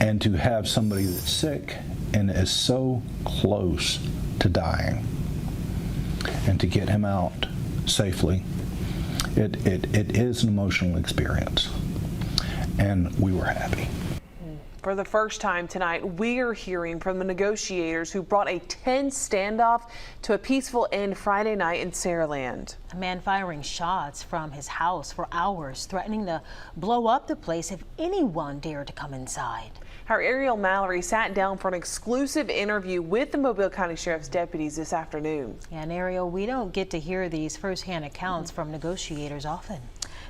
And to have somebody that's sick and is so close to dying, and to get him out safely, it is an emotional experience, and we were happy. For the first time tonight, we are hearing from the negotiators who brought a tense standoff to a peaceful end Friday night in Saraland. A man firing shots from his house for hours, threatening to blow up the place if anyone dared to come inside. Our Ariel Mallory sat down for an exclusive interview with the Mobile County Sheriff's deputies this afternoon. Yeah, and Ariel, we don't get to hear these firsthand accounts from negotiators often.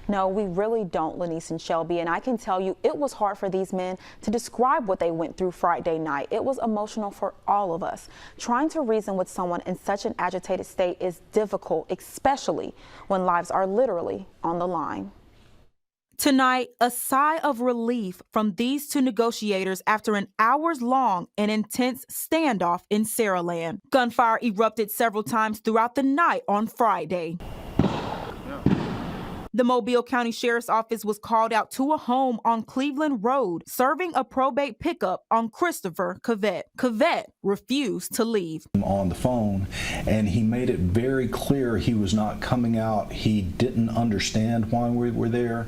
No, we really don't, Lanice and Shelby, and I can tell you it was hard for these men to describe what they went through Friday night. It was emotional for all of us. Trying to reason with someone in such an agitated state is difficult, especially when lives are literally on the line. Tonight, a sigh of relief from these two negotiators after an hours-long and intense standoff in Saraland. Gunfire erupted several times throughout the night on Friday. The Mobile County Sheriff's Office was called out to a home on Cleveland Road, serving a probate pickup on Christopher Cavett. Cavett refused to leave. On the phone, and he made it very clear he was not coming out. He didn't understand why we were there.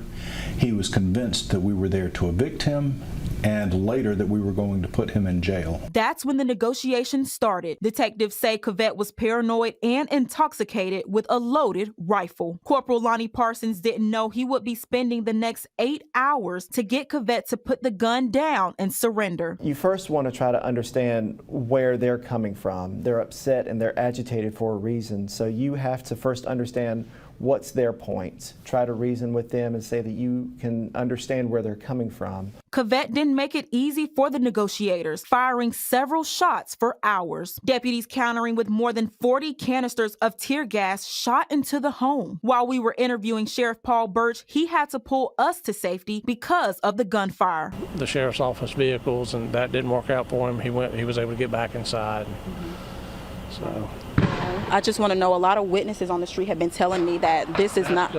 He was convinced that we were there to evict him, and later that we were going to put him in jail. That's when the negotiations started. Detectives say Cavett was paranoid and intoxicated with a loaded rifle. Corporal Lonnie Parsons didn't know he would be spending the next 8 hours to get Cavett to put the gun down and surrender. You first want to try to understand where they're coming from. They're upset and they're agitated for a reason. So you have to first understand what's their point. Try to reason with them and say that you can understand where they're coming from. Cavett didn't make it easy for the negotiators, firing several shots for hours. Deputies countering with more than 40 canisters of tear gas shot into the home. While we were interviewing Sheriff Paul Birch, he had to pull us to safety because of the gunfire. The sheriff's office vehicles, and that didn't work out for him. He was able to get back inside. So I just want to know, a lot of witnesses on the street have been telling me that this is not.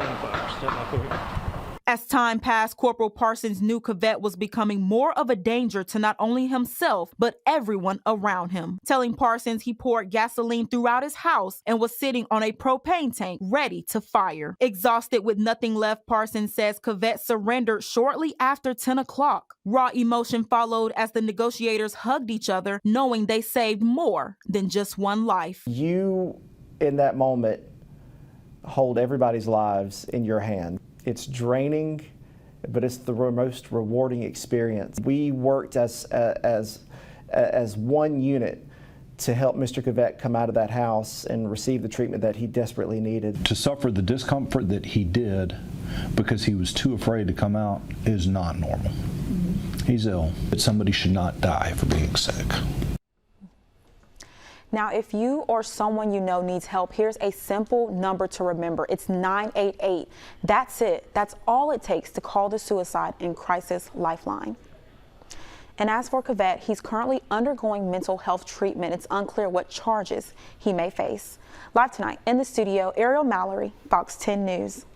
As time passed, Corporal Parsons knew Cavett was becoming more of a danger to not only himself, but everyone around him. Telling Parsons he poured gasoline throughout his house and was sitting on a propane tank ready to fire. Exhausted with nothing left, Parsons says Cavett surrendered shortly after 10 o'clock. Raw emotion followed as the negotiators hugged each other, knowing they saved more than just one life. You, in that moment, hold everybody's lives in your hand. It's draining, but it's the most rewarding experience. We worked as one unit to help Mr. Cavett come out of that house and receive the treatment that he desperately needed. To suffer the discomfort that he did because he was too afraid to come out is not normal. He's ill, but somebody should not die for being sick. Now, if you or someone you know needs help, here's a simple number to remember. It's 988. That's it. That's all it takes to call the Suicide and Crisis Lifeline. And as for Cavett, he's currently undergoing mental health treatment. It's unclear what charges he may face. Live tonight in the studio, Ariel Mallory, Fox 10 News.